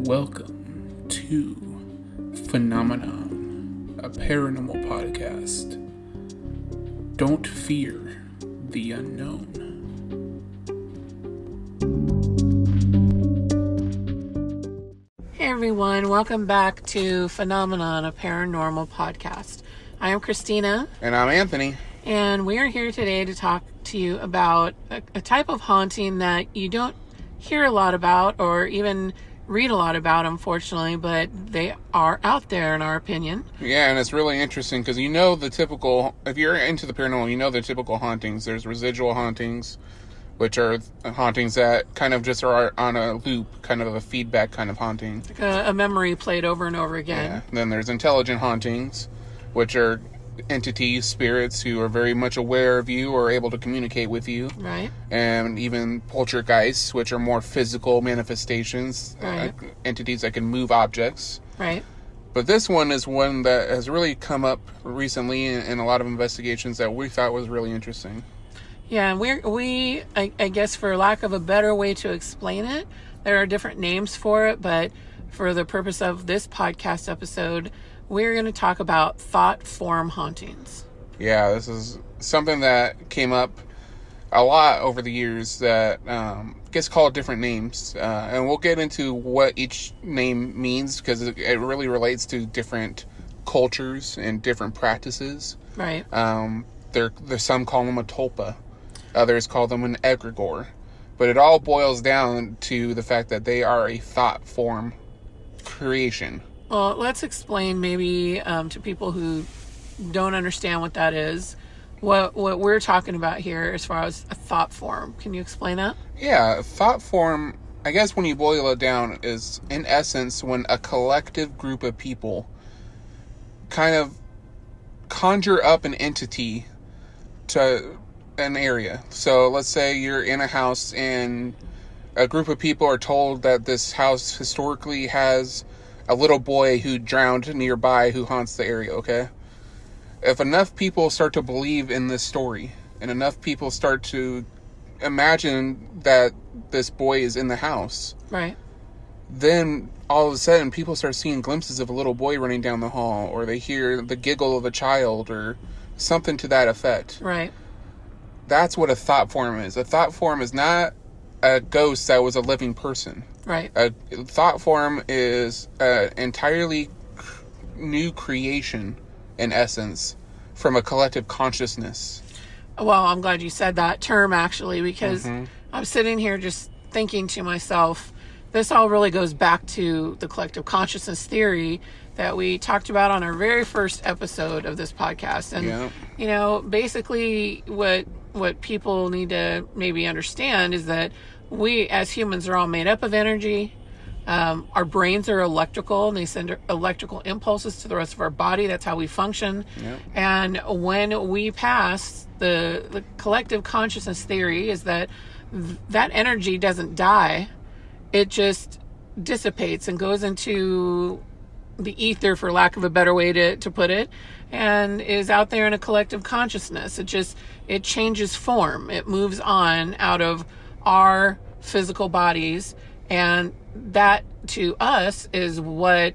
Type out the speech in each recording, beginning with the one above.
Welcome to Phenomenon, a paranormal podcast. Don't fear the unknown. Hey everyone, welcome back to Phenomenon, a paranormal podcast. I am Christina. And I'm Anthony. And we are here today to talk to you about a type of haunting that you don't hear a lot about or even read a lot about, unfortunately, but they are out there in our opinion. Yeah, and it's really interesting because you know the typical, if you're into the paranormal, you know the typical hauntings. There's residual hauntings, which are hauntings that kind of just are on a loop, kind of a feedback kind of haunting. Like a memory played over and over again. Yeah. Then there's intelligent hauntings, which are entities, spirits who are very much aware of you or able to communicate with you. Right. And even poltergeists, which are more physical manifestations, right. Entities that can move objects. Right. But this one is one that has really come up recently in a lot of investigations that we thought was really interesting. Yeah, and I guess for lack of a better way to explain it, there are different names for it, but for the purpose of this podcast episode, we're going to talk about thought form hauntings. Yeah, this is something that came up a lot over the years that gets called different names. And we'll get into what each name means because it really relates to different cultures and different practices. Right. There's some call them a tulpa. Others call them an egregore. But it all boils down to the fact that they are a thought form creation. Well, let's explain maybe to people who don't understand what that is, what we're talking about here as far as a thought form. Can you explain that? Yeah, thought form, I guess when you boil it down, is in essence when a collective group of people kind of conjure up an entity to an area. So let's say you're in a house and a group of people are told that this house historically has a little boy who drowned nearby who haunts the area, okay? If enough people start to believe in this story, and enough people start to imagine that this boy is in the house, right? Then all of a sudden people start seeing glimpses of a little boy running down the hall, or they hear the giggle of a child, or something to that effect. Right. That's what a thought form is. A thought form is not a ghost that was a living person. Right. A thought form is an entirely new creation, in essence, from a collective consciousness. Well, I'm glad you said that term, actually, because I'm sitting here just thinking to myself, this all really goes back to the collective consciousness theory that we talked about on our very first episode of this podcast. And, you know, basically what people need to maybe understand is that we as humans are all made up of energy. Our brains are electrical and they send electrical impulses to the rest of our body. That's how we function. Yep. And when we pass, the collective consciousness theory is that that energy doesn't die. It just dissipates and goes into the ether, for lack of a better way to put it, and is out there in a collective consciousness. It changes form. It moves on out of our physical bodies, and that to us is what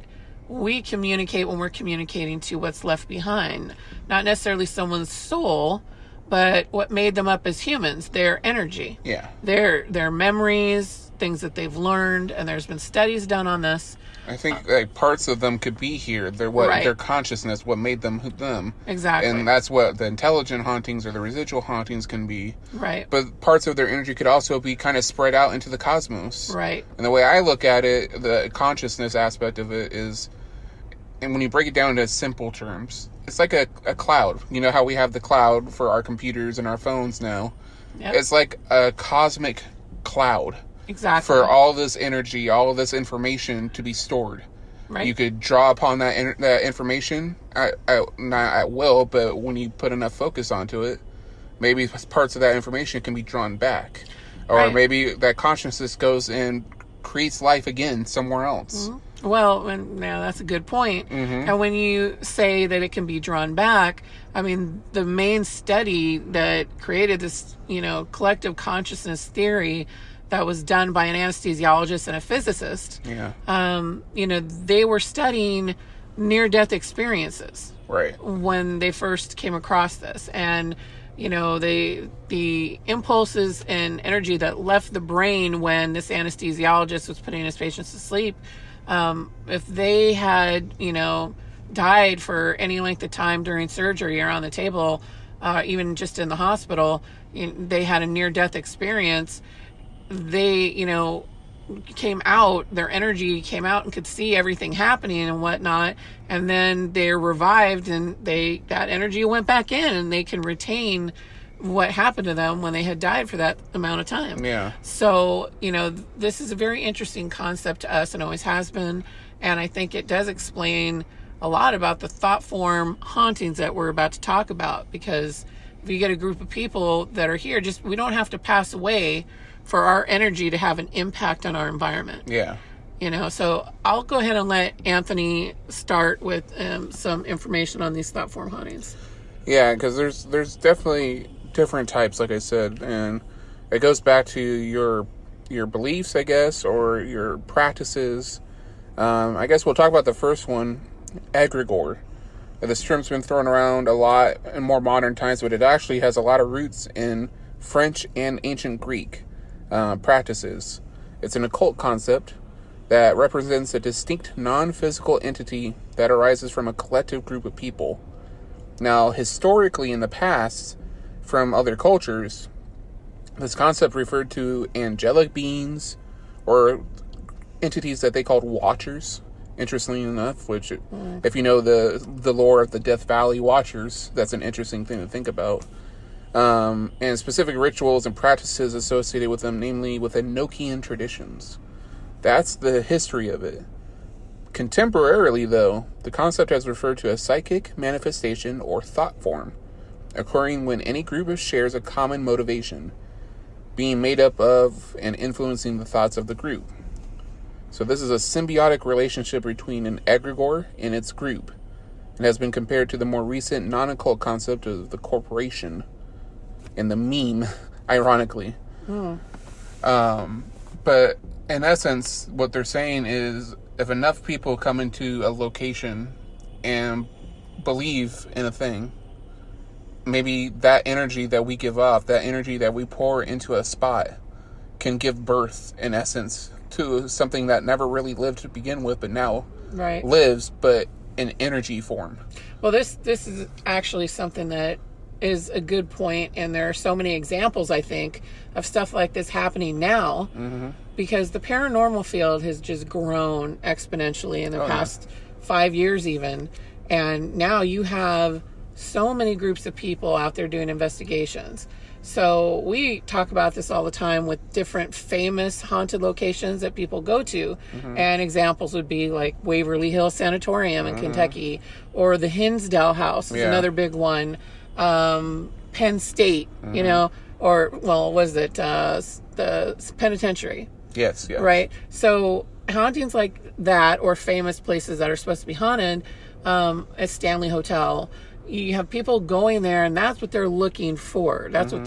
we communicate when we're communicating to what's left behind. Not necessarily someone's soul, but what made them up as humans, their energy. Yeah. Their memories, things that they've learned, and there's been studies done on this. I think like parts of them could be here. Their consciousness, what made them them. Exactly. And that's what the intelligent hauntings or the residual hauntings can be. Right. But parts of their energy could also be kind of spread out into the cosmos. Right. And the way I look at it, the consciousness aspect of it is, and when you break it down into simple terms, it's like a cloud. You know how we have the cloud for our computers and our phones now? Yep. It's like a cosmic cloud. Exactly. For all this energy, all of this information to be stored. Right. You could draw upon that information, not at will, but when you put enough focus onto it, maybe parts of that information can be drawn back. Or maybe that consciousness goes and creates life again somewhere else. Mm-hmm. Well, and now that's a good point. Mm-hmm. And when you say that it can be drawn back, I mean, the main study that created this, collective consciousness theory that was done by an anesthesiologist and a physicist. Yeah. They were studying near-death experiences. Right. When they first came across this. And, the impulses and energy that left the brain when this anesthesiologist was putting his patients to sleep, if they had, died for any length of time during surgery or on the table, even just in the hospital, they had a near-death experience, they, came out, their energy came out and could see everything happening and whatnot, and then they're revived and that energy went back in, and they can retain what happened to them when they had died for that amount of time. Yeah. So, this is a very interesting concept to us and always has been, and I think it does explain a lot about the thought form hauntings that we're about to talk about, because if you get a group of people that are here, we don't have to pass away for our energy to have an impact on our environment. Yeah. So I'll go ahead and let Anthony start with some information on these thought form hauntings. Yeah, because there's definitely different types, like I said, and it goes back to your beliefs, I guess, or your practices. I guess we'll talk about the first one, egregore. This term's been thrown around a lot in more modern times, but it actually has a lot of roots in French and ancient Greek practices. It's an occult concept that represents a distinct non-physical entity that arises from a collective group of people. Now, historically in the past, from other cultures, this concept referred to angelic beings or entities that they called watchers, interestingly enough, which if you know the lore of the Death Valley Watchers, that's an interesting thing to think about. And specific rituals and practices associated with them, namely with Enochian traditions. That's the history of it. Contemporarily, though, the concept has referred to a psychic manifestation or thought form, occurring when any group shares a common motivation, being made up of and influencing the thoughts of the group. So this is a symbiotic relationship between an egregore and its group, and has been compared to the more recent non-occult concept of the corporation and the meme, ironically. But in essence, what they're saying is if enough people come into a location and believe in a thing, maybe that energy that we give off, that energy that we pour into a spot, can give birth, in essence, to something that never really lived to begin with, but now lives, but in energy form. Well, this is actually something that is a good point, and there are so many examples, I think, of stuff like this happening now, because the paranormal field has just grown exponentially in the past 5 years even, and now you have so many groups of people out there doing investigations. So we talk about this all the time with different famous haunted locations that people go to. And examples would be like Waverly Hills Sanatorium in Kentucky, or the Hinsdale House is another big one. Penn State, or, well, was it the penitentiary? Yes. Right? So hauntings like that, or famous places that are supposed to be haunted, at Stanley Hotel, you have people going there, and that's what they're looking for. That's what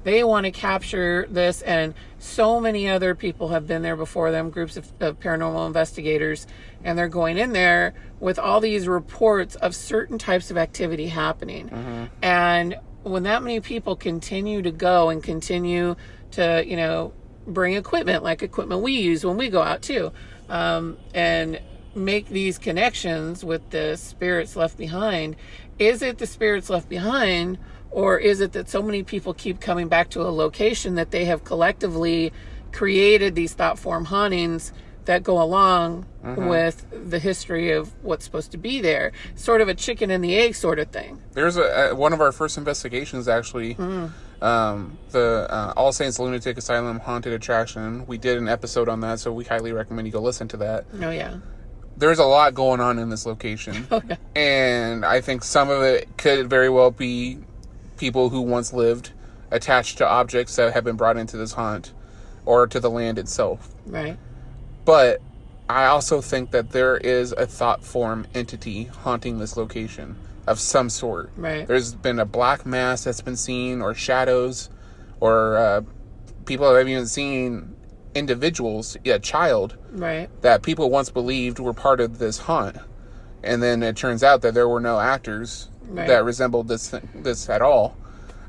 they want to capture this, and so many other people have been there before them, groups of paranormal investigators, and they're going in there with all these reports of certain types of activity happening. And when that many people continue to go and continue to, bring equipment, like equipment we use when we go out too, and make these connections with the spirits left behind, is it the spirits left behind, or is it that so many people keep coming back to a location that they have collectively created these thought form hauntings that go along with the history of what's supposed to be there? Sort of a chicken and the egg sort of thing. There's one of our first investigations, actually, the All Saints Lunatic Asylum Haunted Attraction. We did an episode on that, so we highly recommend you go listen to that. Oh, yeah. There's a lot going on in this location. And I think some of it could very well be people who once lived attached to objects that have been brought into this haunt, or to the land itself. Right. But I also think that there is a thought form entity haunting this location of some sort. Right. There's been a black mass that's been seen, or shadows, or people have even seen individuals, a child, Right. that people once believed were part of this haunt. And then it turns out that there were no actors that resembled this at all.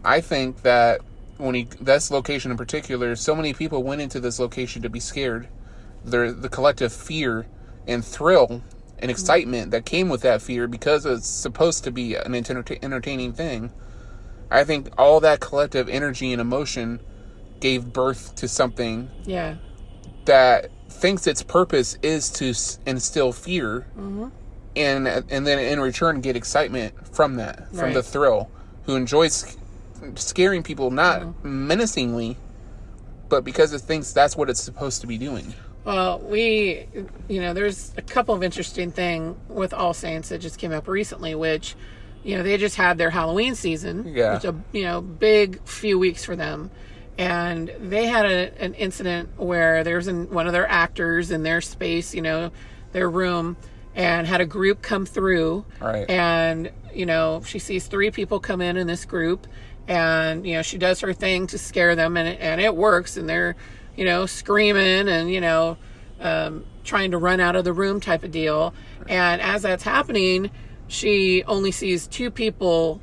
I think that this location in particular, so many people went into this location to be scared. The collective fear and thrill and excitement that came with that fear, because it's supposed to be an entertaining thing. I think all that collective energy and emotion gave birth to something that thinks its purpose is to instill fear, and then in return get excitement from that, from the thrill, who enjoys scaring people, not menacingly, but because it thinks that's what it's supposed to be doing. Well, there's a couple of interesting things with All Saints that just came up recently, which, they just had their Halloween season, which a big few weeks for them. And they had an incident where there's one of their actors in their space, their room, and had a group come through. Right. And, she sees 3 people come in this group, and, she does her thing to scare them, and it works, and they're, screaming and, trying to run out of the room type of deal. And as that's happening, she only sees 2 people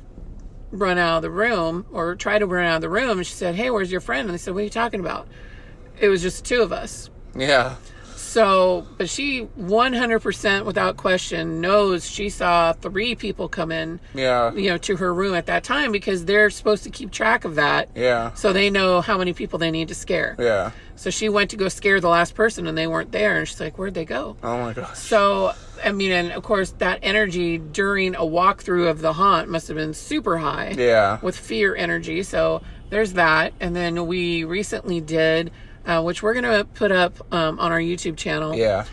run out of the room, or try to run out of the room. And she said, "Hey, where's your friend?" And they said, "What are you talking about?" It was just 2 of us. Yeah. So, but she 100% without question knows she saw 3 people come in, to her room at that time, because they're supposed to keep track of that. Yeah. So they know how many people they need to scare. Yeah. So she went to go scare the last person, and they weren't there. And she's like, "Where'd they go?" Oh my gosh. So, and of course that energy during a walkthrough of the haunt must have been super high. Yeah. With fear energy. So there's that. And then we recently did, which we're going to put up on our YouTube channel. Yeah.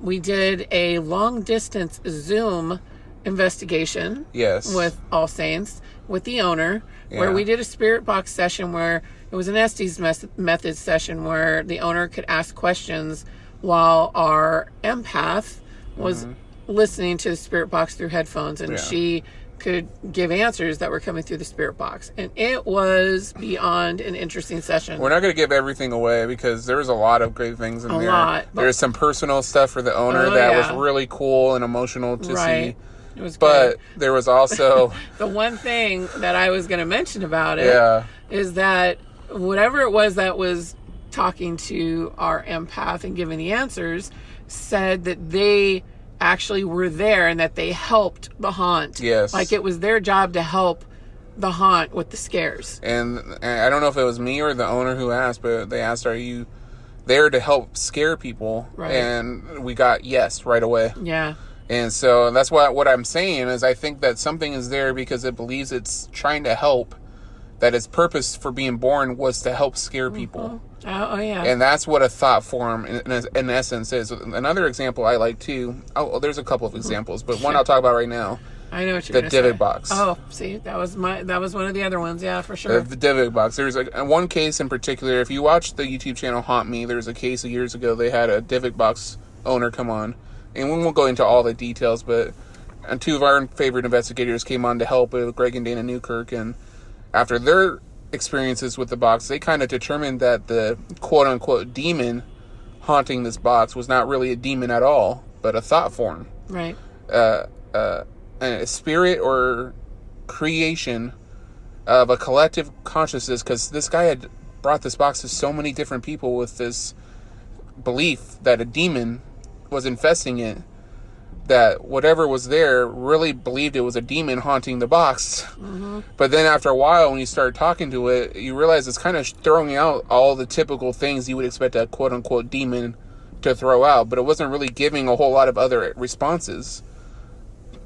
We did a long distance Zoom investigation. Yes. With All Saints, with the owner, where we did a spirit box session where it was an Estes method session where the owner could ask questions while our empath was listening to the spirit box through headphones, and she could give answers that were coming through the spirit box. And it was beyond an interesting session. We're not going to give everything away, because there's a lot of great things in there. There's some personal stuff for the owner that was really cool and emotional to see. It was but good. There was also the one thing that I was going to mention about it is that whatever it was that was talking to our empath and giving the answers said that they actually were there and that they helped the haunt. Yes. Like it was their job to help the haunt with the scares. And I don't know if it was me or the owner who asked, but they asked, "Are you there to help scare people?" Right. And we got yes right away. Yeah. And so that's what I'm saying is I think that something is there because it believes it's trying to help, that its purpose for being born was to help scare people. Oh, yeah. And that's what a thought form in essence is. Another example I like too, there's a couple of examples, but one I'll talk about right now. I know what you're going to say. The divot box. Oh, see, that was one of the other ones. Yeah, for sure. The divot box. There's one case in particular. If you watch the YouTube channel Haunt Me, there's a case of years ago. They had a divot box owner come on, and we won't go into all the details, but 2 of our favorite investigators came on to help, Greg and Dana Newkirk, and after their experiences with the box, they kind of determined that the quote-unquote demon haunting this box was not really a demon at all, but a thought form. Right. A spirit or creation of a collective consciousness, because this guy had brought this box to so many different people with this belief that a demon was infesting it, that whatever was there really believed it was a demon haunting the box. But then after a while, when you start talking to it, you realize it's kind of throwing out all the typical things you would expect a quote-unquote demon to throw out, but it wasn't really giving a whole lot of other responses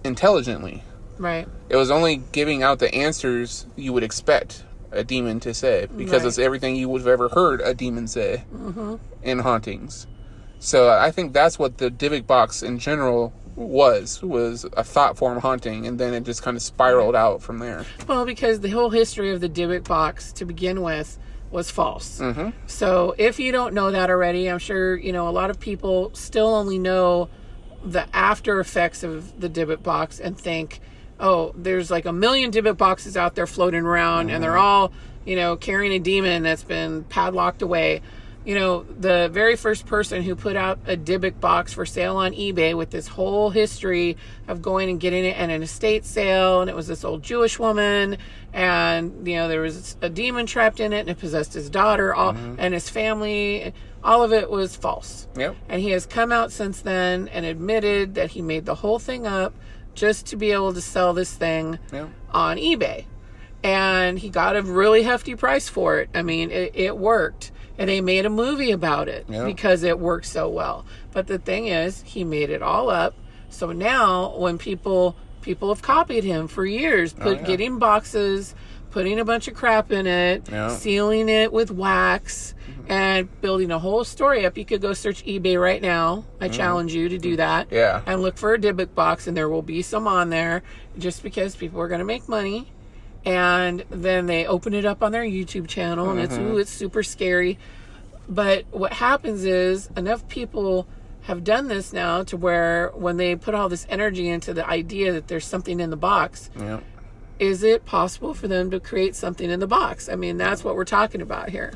intelligently. Right. It was only giving out the answers you would expect a demon to say, because it's everything you would have ever heard a demon say in hauntings. So I think that's what the divot box in general was a thought form haunting, and then it just kind of spiraled out from there. Well, because the whole history of the divot box to begin with was false. So if you don't know that already, I'm sure a lot of people still only know the after effects of the divot box and think, oh, there's like a million divot boxes out there floating around and they're all carrying a demon that's been padlocked away. The very first person who put out a Dybbuk box for sale on eBay with this whole history of going and getting it at an estate sale, and it was this old Jewish woman, and there was a demon trapped in it, and it possessed his daughter, and his family. All of it was false. Yep. And he has come out since then and admitted that he made the whole thing up just to be able to sell this thing on eBay. And he got a really hefty price for it. I mean, it worked. And they made a movie about it because it worked so well. But the thing is, he made it all up. So now when people have copied him for years, getting boxes, putting a bunch of crap in it, sealing it with wax, and building a whole story up. You could go search eBay right now. I challenge you to do that. Yeah. And look for a Dybbuk box, and there will be some on there just because people are going to make money. And then they open it up on their YouTube channel, and it's super scary. But what happens is enough people have done this now to where when they put all this energy into the idea that there's something in the box, is it possible for them to create something in the box? I mean, that's what we're talking about here.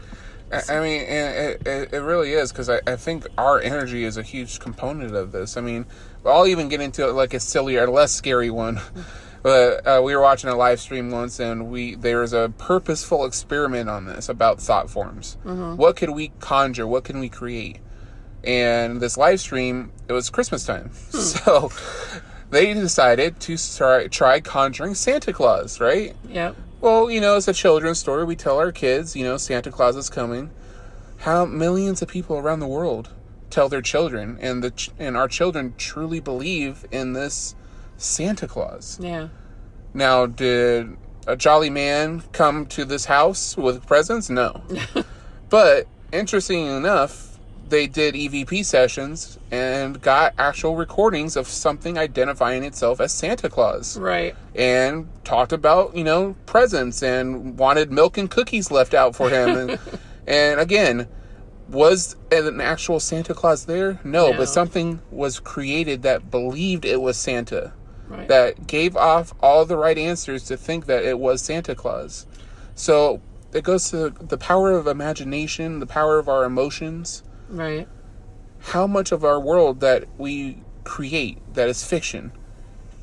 I mean, it really is, because I think our energy is a huge component of this. I mean, I'll even get into like a sillier, less scary one. But we were watching a live stream once, and there was a purposeful experiment on this about thought forms. What could we conjure? What can we create? And this live stream, it was Christmas time. So they decided to try conjuring Santa Claus, right? Yep. Well, it's a children's story. We tell our kids, Santa Claus is coming. How millions of people around the world tell their children, and our children truly believe in this Santa Claus. Yeah. Now, did a jolly man come to this house with presents? No. But interestingly enough, they did EVP sessions and got actual recordings of something identifying itself as Santa Claus. Right. And talked about, presents and wanted milk and cookies left out for him. And again, was an actual Santa Claus there? No, but something was created that believed it was Santa. Right. That gave off all the right answers to think that it was Santa Claus. So it goes to the power of imagination, the power of our emotions. Right. How much of our world that we create that is fiction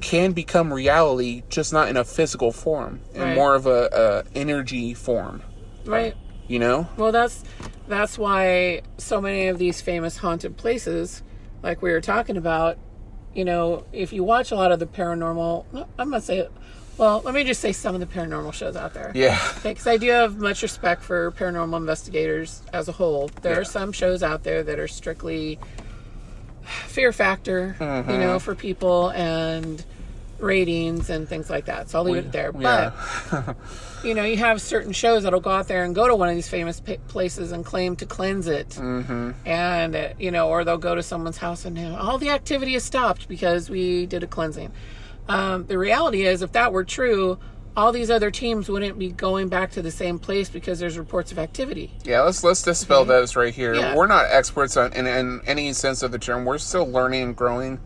can become reality, just not in a physical form, in more of a energy form. Right. Well, that's why so many of these famous haunted places, like we were talking about, if you watch a lot of the paranormal, I'm going to say, well, let me just say some of the paranormal shows out there. Yeah. Because I do have much respect for paranormal investigators as a whole. There are some shows out there that are strictly fear factor, for people and ratings and things like that. So I'll leave it there. But, you have certain shows that'll go out there and go to one of these famous places and claim to cleanse it. And, or they'll go to someone's house and all the activity is stopped because we did a cleansing. The reality is, if that were true, all these other teams wouldn't be going back to the same place because there's reports of activity. Yeah, let's dispel this right here. Yeah. We're not experts in any sense of the term. We're still learning and growing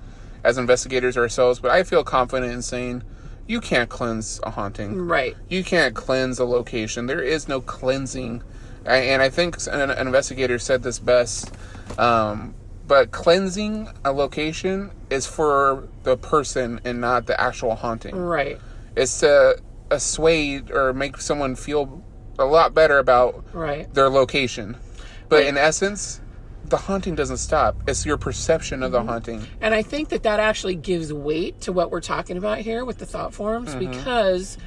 as investigators ourselves, but I feel confident in saying you can't cleanse a haunting. Right. You can't cleanse a location. There is no cleansing. And I think an investigator said this best, but cleansing a location is for the person and not the actual haunting. Right. It's to assuage or make someone feel a lot better about their location. But in essence, the haunting doesn't stop. It's your perception of the haunting. And I think that actually gives weight to what we're talking about here with the thought forms, because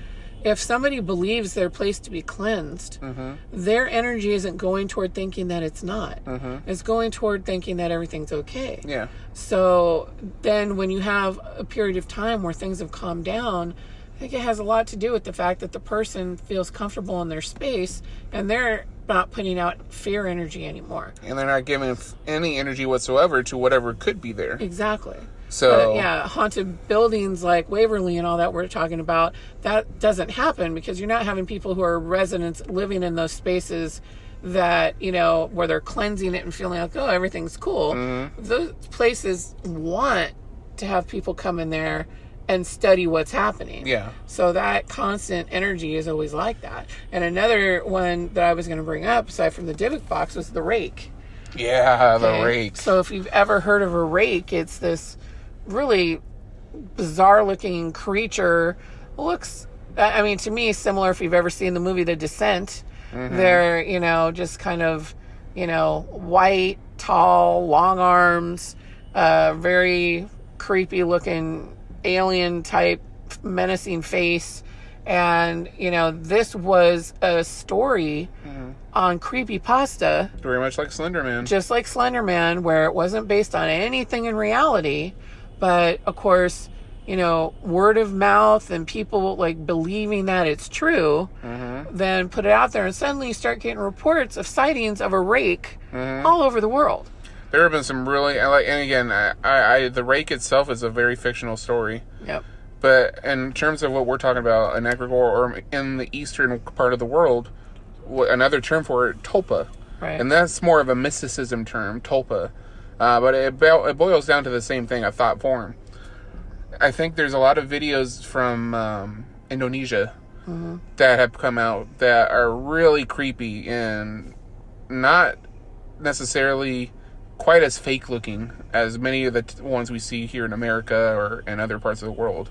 if somebody believes their place to be cleansed, their energy isn't going toward thinking that it's not. It's going toward thinking that everything's okay. Yeah. So then when you have a period of time where things have calmed down, I think it has a lot to do with the fact that the person feels comfortable in their space and they're not putting out fear energy anymore. And they're not giving any energy whatsoever to whatever could be there. Exactly. So haunted buildings like Waverly and all that we're talking about, that doesn't happen because you're not having people who are residents living in those spaces that, where they're cleansing it and feeling like, oh, everything's cool. Those places want to have people come in there and study what's happening. Yeah. So that constant energy is always like that. And another one that I was going to bring up, aside from the Dybbuk box, was the rake. Yeah, the rake. So if you've ever heard of a rake, it's this really bizarre-looking creature. Looks, I mean, to me, similar if you've ever seen the movie The Descent. They're, just kind of, white, tall, long arms, very creepy-looking alien-type menacing face. And, this was a story on creepypasta. Very much like Slender Man. Just like Slender Man, where it wasn't based on anything in reality. But, of course, word of mouth and people, believing that it's true, then put it out there. And suddenly you start getting reports of sightings of a rake all over the world. There have been some really, and again, the rake itself is a very fictional story. Yep. But in terms of what we're talking about in Ecuador or in the eastern part of the world, another term for it, tulpa. Right. And that's more of a mysticism term, tulpa. But it boils down to the same thing, a thought form. I think there's a lot of videos from Indonesia that have come out that are really creepy and not necessarily quite as fake looking as many of the ones we see here in America or in other parts of the world.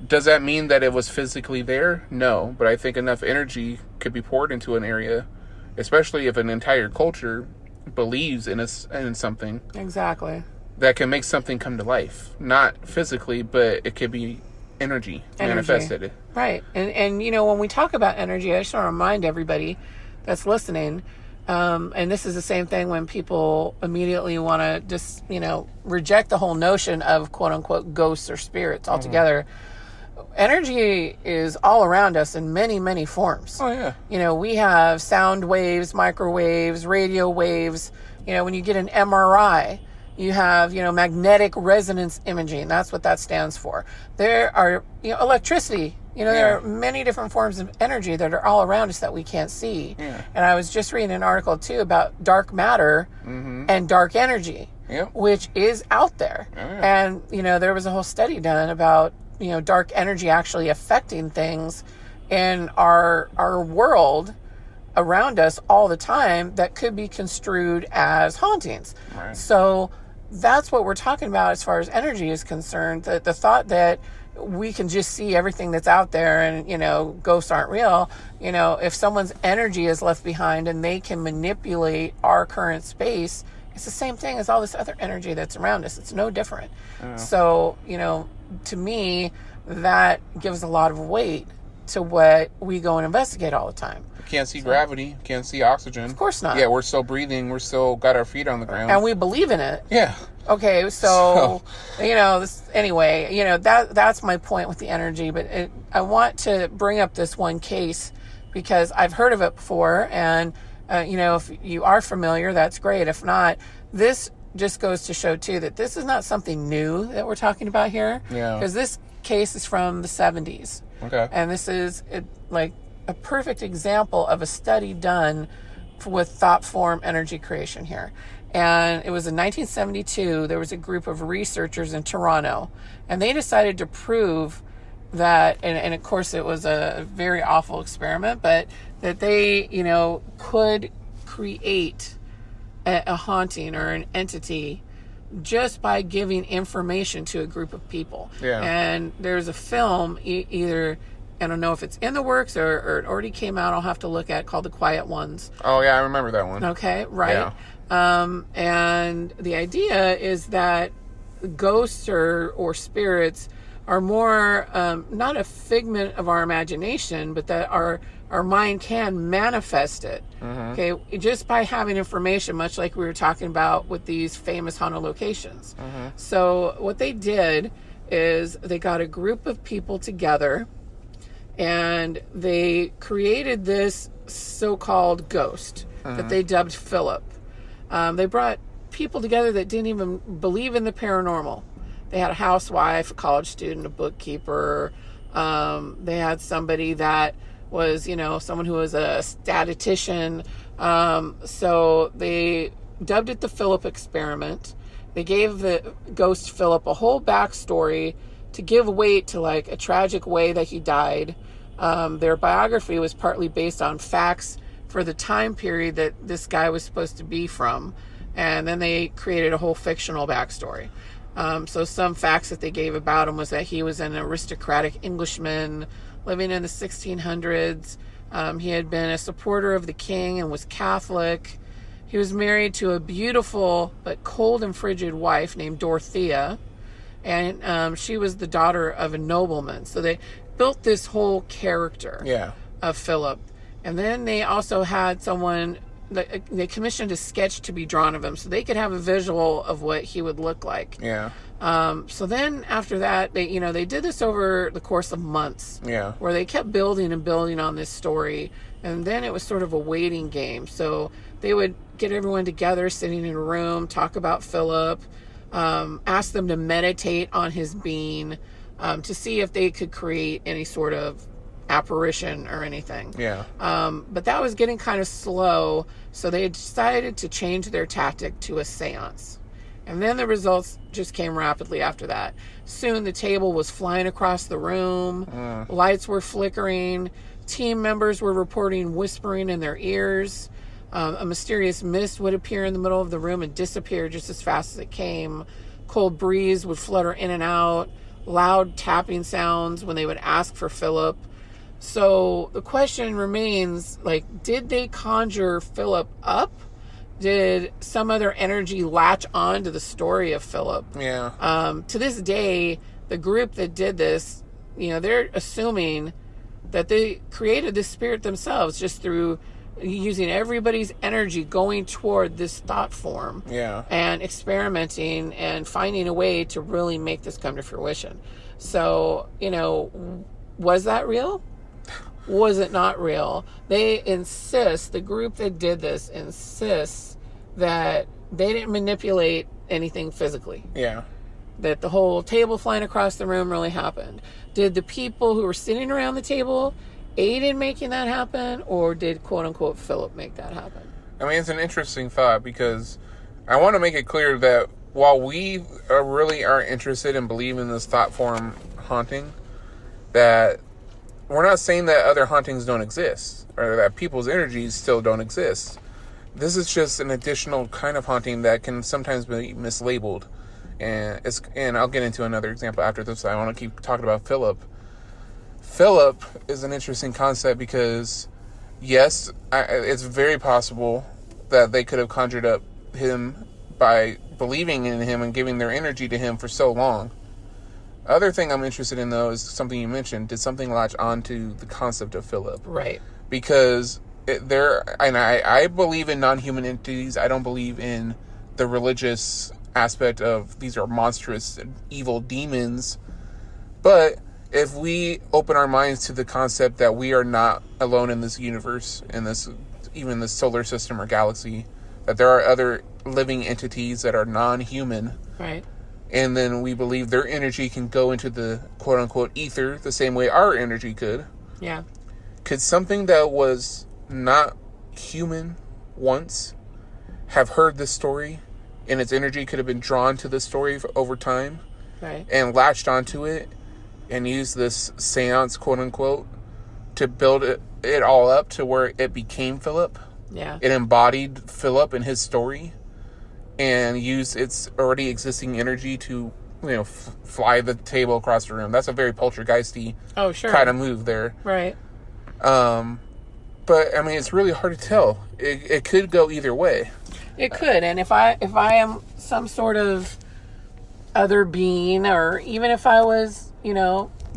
Does that mean that it was physically there? No, but I think enough energy could be poured into an area, especially if an entire culture believes in something. Exactly. That can make something come to life. Not physically, but it could be energy manifested. Right. And when we talk about energy, I just want to remind everybody that's listening, and this is the same thing when people immediately want to just, reject the whole notion of quote-unquote ghosts or spirits altogether. Energy is all around us in many, many forms. Oh, yeah. We have sound waves, microwaves, radio waves. When you get an MRI, you have, magnetic resonance imaging. That's what that stands for. There are, electricity. There are many different forms of energy that are all around us that we can't see. Yeah. And I was just reading an article, too, about dark matter and dark energy, which is out there. Oh, yeah. And, there was a whole study done about, dark energy actually affecting things in our world around us all the time that could be construed as hauntings. Right. So that's what we're talking about as far as energy is concerned. The thought that we can just see everything that's out there and, ghosts aren't real. If someone's energy is left behind and they can manipulate our current space, it's the same thing as all this other energy that's around us. It's no different. Yeah. So, to me, that gives a lot of weight to what we go and investigate all the time. Can't see gravity. Can't see oxygen. Of course not. Yeah, we're still breathing. We're still got our feet on the ground. And we believe in it. Yeah. Okay, so anyway, that's my point with the energy. But I want to bring up this one case because I've heard of it before. And, if you are familiar, that's great. If not, this just goes to show, too, that this is not something new that we're talking about here. Yeah. Because this case is from the 70s. Okay. And this is a perfect example of a study done with thought form energy creation here. And it was in 1972, there was a group of researchers in Toronto, and they decided to prove that, and of course it was a very awful experiment, but that they, could create a haunting or an entity just by giving information to a group of people. Yeah. And there's a film, either, I don't know if it's in the works or it already came out, I'll have to look at, called The Quiet Ones. Oh, yeah, I remember that one. Okay, right. Yeah. And the idea is that ghosts or spirits are more not a figment of our imagination, but that our mind can manifest it. Okay, just by having information, much like we were talking about with these famous haunted locations. So what they did is they got a group of people together and they created this so-called ghost that they dubbed Philip. They brought people together that didn't even believe in the paranormal. They had a housewife, a college student, a bookkeeper. They had somebody that was, someone who was a statistician. So they dubbed it the Philip experiment. They gave the ghost Philip a whole backstory to give weight to like a tragic way that he died. Their biography was partly based on facts for the time period that this guy was supposed to be from. And then they created a whole fictional backstory. So some facts that they gave about him was that he was an aristocratic Englishman living in the 1600s. He had been a supporter of the king and was Catholic. He was married to a beautiful but cold and frigid wife named Dorothea. And she was the daughter of a nobleman. So they built this whole character of Philip. And then they also had someone, they commissioned a sketch to be drawn of him so they could have a visual of what he would look like. Yeah. So then after that, they did this over the course of months. Yeah. Where they kept building and building on this story. And then it was sort of a waiting game. So they would get everyone together, sitting in a room, talk about Philip, ask them to meditate on his being, to see if they could create any sort of apparition or anything. Yeah. But that was getting kind of slow, so they decided to change their tactic to a seance. And then the results just came rapidly after that. Soon the table was flying across the room, lights were flickering, team members were reporting whispering in their ears, a mysterious mist would appear in the middle of the room and disappear just as fast as it came. Cold breeze would flutter in and out, loud tapping sounds when they would ask for Philip. So the question remains, like, did they conjure Philip up? Did some other energy latch on to the story of Philip? Yeah. To this day, the group that did this, they're assuming that they created this spirit themselves just through using everybody's energy going toward this thought form. Yeah. And experimenting and finding a way to really make this come to fruition. So, was that real? Was it not real? They insist, the group that did this insists that they didn't manipulate anything physically. Yeah. That the whole table flying across the room really happened. Did the people who were sitting around the table aid in making that happen, or did quote unquote Philip make that happen? I mean, it's an interesting thought because I want to make it clear that while we really are interested in believing this thought form haunting, that we're not saying that other hauntings don't exist or that people's energies still don't exist. This is just an additional kind of haunting that can sometimes be mislabeled. And I'll get into another example after this. I want to keep talking about Philip. Philip is an interesting concept because, yes, it's very possible that they could have conjured up him by believing in him and giving their energy to him for so long. Other thing I'm interested in, though, is something you mentioned. Did something latch onto the concept of Philip? Right. Because I believe in non-human entities. I don't believe in the religious aspect of these are monstrous evil demons. But if we open our minds to the concept that we are not alone in this universe, in this, even this solar system or galaxy, that there are other living entities that are non-human. Right. And then we believe their energy can go into the quote-unquote ether the same way our energy could. Yeah. Could something that was not human once have heard this story, and its energy could have been drawn to this story over time, right, and latched onto it and used this seance, quote-unquote, to build it all up to where it became Philip? Yeah. It embodied Philip and his story, and use its already existing energy to, fly the table across the room. That's a very poltergeisty kind of move there. Right. But I mean, it's really hard to tell. It could go either way. It could, and if I am some sort of other being, or even if I was,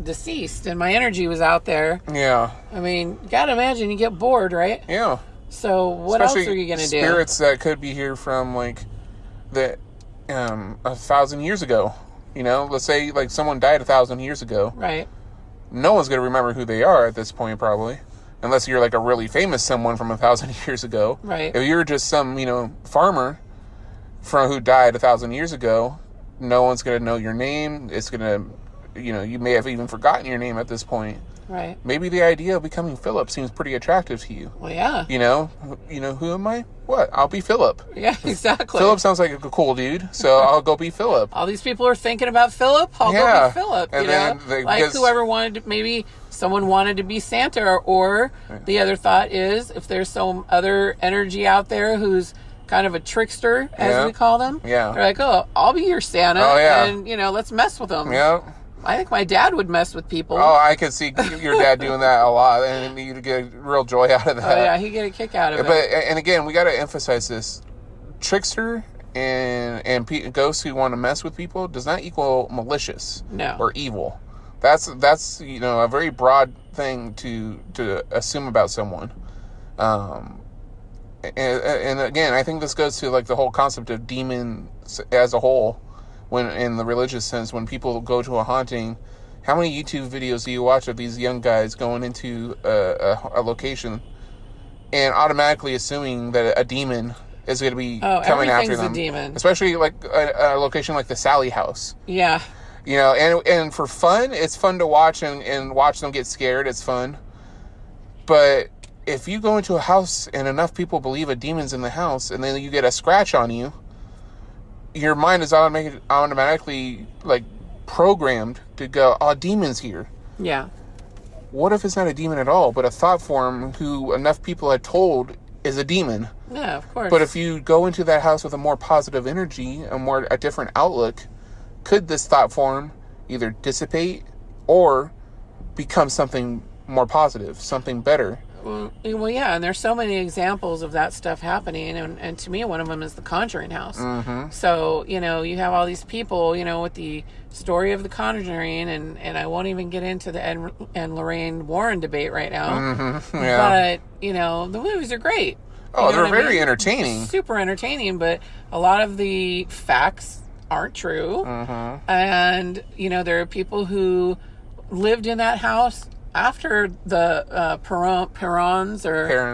deceased and my energy was out there. Yeah. I mean, you gotta imagine you get bored, right? Yeah. So what else are you gonna do? Spirits that could be here from 1,000 years ago. Let's say someone died 1,000 years ago. Right. No one's gonna remember who they are at this point, probably, unless you're a really famous someone from 1,000 years ago. Right. If you're just some farmer who died 1,000 years ago, no one's gonna know your name. It's gonna, you may have even forgotten your name at this point. Right. Maybe the idea of becoming Philip seems pretty attractive to you. Well, yeah. You know, who am I? What? I'll be Philip. Yeah, exactly. Philip sounds like a cool dude, so I'll go be Philip. All these people are thinking about Philip. I'll go be Philip. And then like whoever wanted to, maybe someone wanted to be Santa, or the other thought is if there's some other energy out there who's kind of a trickster, as we call them. Yeah. They're like, oh, I'll be your Santa, and let's mess with them. Yeah. I think my dad would mess with people. Oh, I could see your dad doing that a lot, and you'd get real joy out of that. Oh, yeah, he'd get a kick out of it. And again, we got to emphasize this. Trickster and ghosts who want to mess with people does not equal malicious or evil. That's a very broad thing to assume about someone. And again, I think this goes to like the whole concept of demons as a whole. When in the religious sense, when people go to a haunting, how many YouTube videos do you watch of these young guys going into a location and automatically assuming that a demon is going to be coming after them? A demon. Especially like a location like the Sally House. Yeah. And for fun, it's fun to watch and watch them get scared. It's fun. But if you go into a house and enough people believe a demon's in the house and then you get a scratch on you, your mind is automatically like programmed to go, oh, demon's here. Yeah. What if it's not a demon at all, but a thought form who enough people had told is a demon? Yeah, of course. But if you go into that house with a more positive energy, a different outlook, could this thought form either dissipate or become something more positive, something better? Well, yeah, and there's so many examples of that stuff happening, and to me, one of them is the Conjuring house. Mm-hmm. So, you have all these people, with the story of the Conjuring, and I won't even get into the Ed and Lorraine Warren debate right now. Mm-hmm. Yeah. But, the movies are great. Oh, they're very entertaining. Super entertaining, but a lot of the facts aren't true. Mm-hmm. And, there are people who lived in that house after the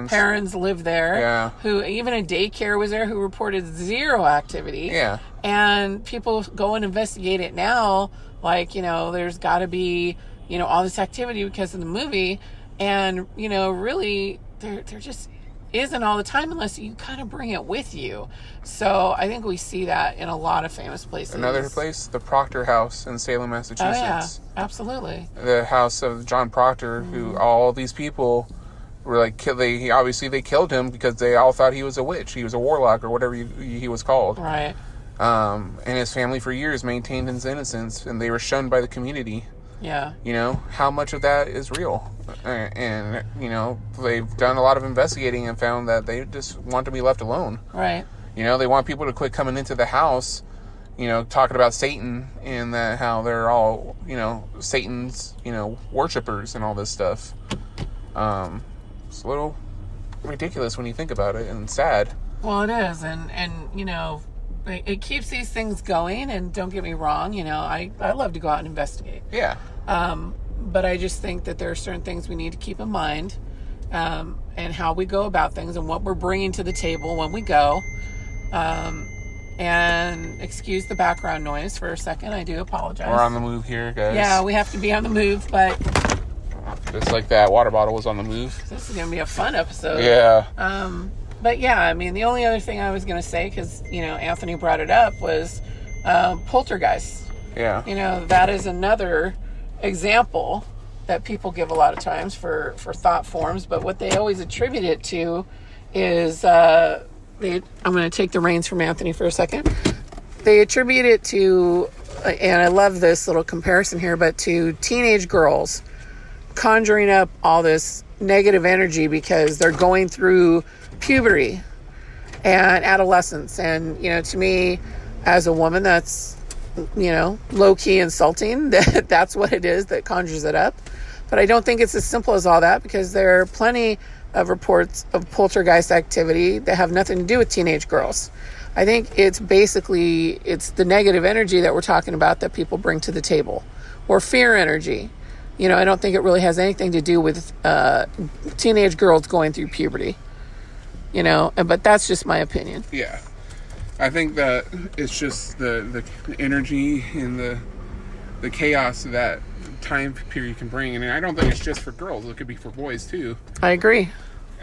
parents lived there, who even a daycare was there, who reported zero activity. Yeah. And people go and investigate it now, like, there's got to be, all this activity because of the movie. And, really, there just isn't all the time unless you kind of bring it with you. So I think we see that in a lot of famous places. Another place, the Proctor House in Salem, Massachusetts. Oh, yeah, absolutely. The house of John Proctor, who all these people were like, they killed him because they all thought he was a witch. He was a warlock or whatever he was called. Right. And his family for years maintained his innocence, and they were shunned by the community. Yeah. How much of that is real? And, they've done a lot of investigating and found that they just want to be left alone. Right. They want people to quit coming into the house, talking about Satan and how they're all, Satan's, worshipers and all this stuff. It's a little ridiculous when you think about it, and sad. Well, it is. And it keeps these things going, and don't get me wrong, I love to go out and investigate. Yeah. But I just think that there are certain things we need to keep in mind, and how we go about things and what we're bringing to the table when we go. And excuse the background noise for a second. I do apologize. We're on the move here, guys. Yeah, we have to be on the move, but just like that water bottle was on the move. This is going to be a fun episode. Yeah. But yeah, I mean, the only other thing I was going to say, because, Anthony brought it up, was poltergeist. Yeah. That is another example that people give a lot of times for thought forms, but what they always attribute it to is, I'm going to take the reins from Anthony for a second. They attribute it to, and I love this little comparison here, but to teenage girls conjuring up all this negative energy because they're going through puberty and adolescence. And, to me, as a woman, that's, low-key insulting that that's what it is that conjures it up. But I don't think it's as simple as all that, because there are plenty of reports of poltergeist activity that have nothing to do with teenage girls. I think it's the negative energy that we're talking about that people bring to the table, or fear energy. I don't think it really has anything to do with teenage girls going through puberty. But that's just my opinion. Yeah. I think that it's just the energy and the chaos that time period can bring. And I don't think it's just for girls. It could be for boys, too. I agree.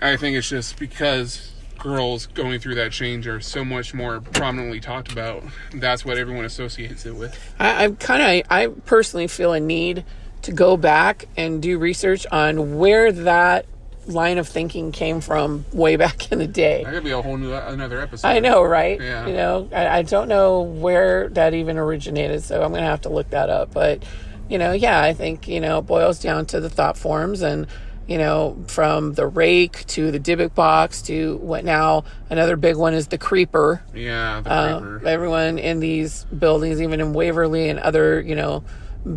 I think it's just because girls going through that change are so much more prominently talked about. That's what everyone associates it with. I personally feel a need to go back and do research on where that line of thinking came from way back in the day. That could be a whole new another episode. I know, right? Yeah. You know, I don't know where that even originated, so I'm going to have to look that up. But, you know, yeah, I think, you know, it boils down to the thought forms, and, you know, from the rake to the Dybbuk box to what now another big one is the creeper. Yeah, the creeper. Everyone in these buildings, even in Waverly and other, you know,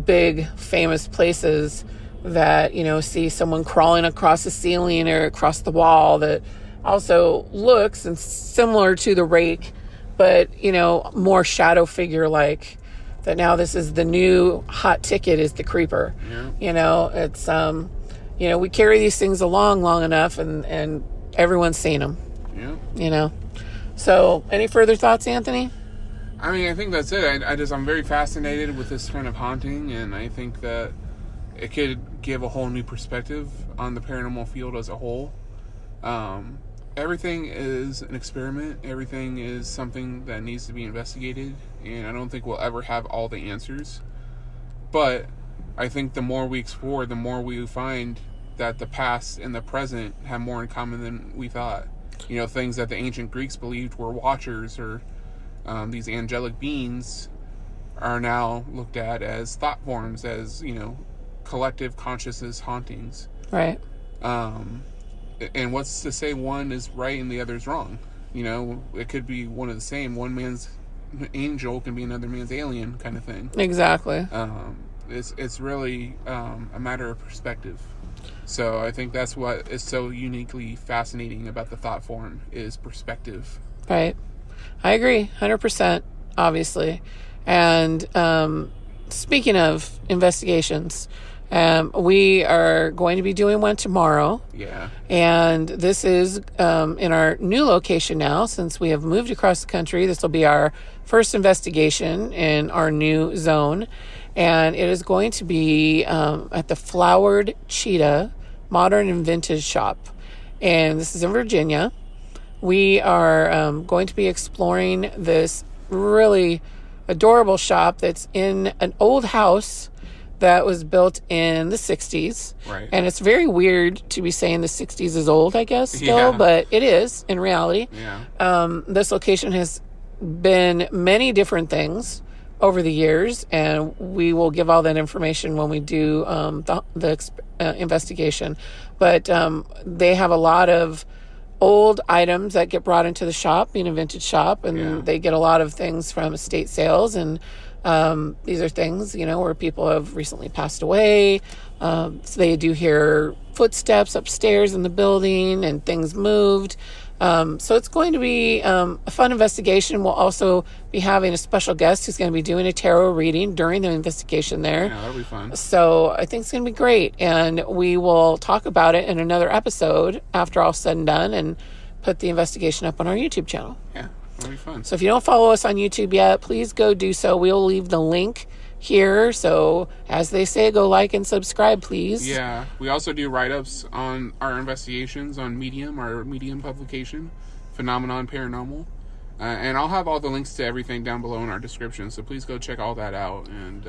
big famous places that, you know, see someone crawling across the ceiling or across the wall that also looks and similar to the rake, but, you know, more shadow figure like. That now this is the new hot ticket is the creeper. Yeah. You know, it's you know, we carry these things along long enough, and everyone's seen them. Yeah. You know. So, any further thoughts, Anthony? I mean, I think that's it. I'm very fascinated with this kind of haunting, and I think that it could give a whole new perspective on the paranormal field as a whole. Everything is an experiment. Everything is something that needs to be investigated, and I don't think we'll ever have all the answers. But I think the more we explore, the more we find that the past and the present have more in common than we thought. You know, things that the ancient Greeks believed were watchers or these angelic beings are now looked at as thought forms, as, you know, collective consciousness hauntings. Right. And what's to say one is right and the other's wrong? You know, it could be one of the same. One man's angel can be another man's alien, kind of thing. Exactly. It's really a matter of perspective. So I think that's what is so uniquely fascinating about the thought form is perspective. Right. I agree, 100%, obviously. And speaking of investigations, we are going to be doing one tomorrow. Yeah. And this is in our new location now, since we have moved across the country. This will be our first investigation in our new zone. And it is going to be at the Flowered Cheetah Modern and Vintage Shop. And this is in Virginia. We are going to be exploring this really adorable shop that's in an old house that was built in the 60s. Right. And it's very weird to be saying the 60s is old, I guess, still, but it is in reality. Yeah. This location has been many different things over the years, and we will give all that information when we do the investigation. But they have a lot of old items that get brought into the shop, being a vintage shop, and they get a lot of things from estate sales, and these are things, you know, where people have recently passed away. So they do hear footsteps upstairs in the building and things moved. So it's going to be a fun investigation. We'll also be having a special guest who's going to be doing a tarot reading during the investigation there. Yeah, that'll be fun. So I think it's going to be great. And we will talk about it in another episode after all said and done and put the investigation up on our YouTube channel. Yeah, that'll be fun. So if you don't follow us on YouTube yet, please go do so. We'll leave the link here. So as they say, go like and subscribe, please. Yeah, we also do write-ups on our investigations on Medium, our Medium publication, Phenomenon Paranormal. And I'll have all the links to everything down below in our description, so please go check all that out and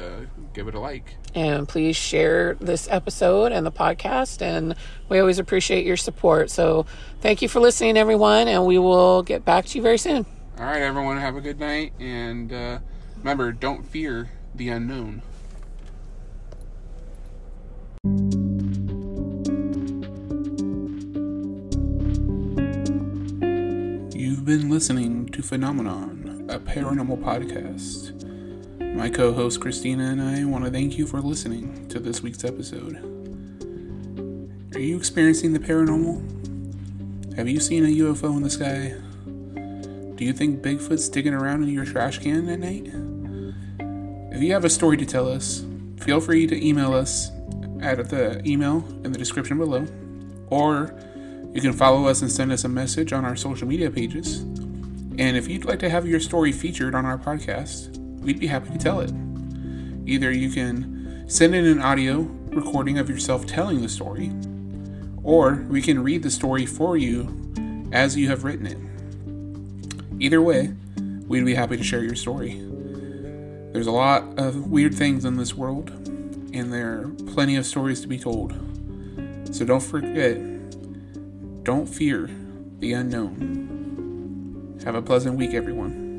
give it a like. And please share this episode and the podcast, and we always appreciate your support. So thank you for listening, everyone, and we will get back to you very soon. All right, everyone, have a good night, and remember, don't fear the unknown. You've been listening to Phenomenon, a paranormal podcast. My co-host Christina and I want to thank you for listening to this week's episode. Are you experiencing the paranormal? Have you seen a UFO in the sky? Do you think Bigfoot's digging around in your trash can at night? If you have a story to tell us, feel free to email us at the email in the description below, or you can follow us and send us a message on our social media pages. And if you'd like to have your story featured on our podcast, we'd be happy to tell it. Either you can Send in an audio recording of yourself telling the story, or we can read the story for you as you have written it. Either way, we'd be happy to share your story. There's a lot of weird things in this world, and there are plenty of stories to be told. So don't forget, don't fear the unknown. Have a pleasant week, everyone.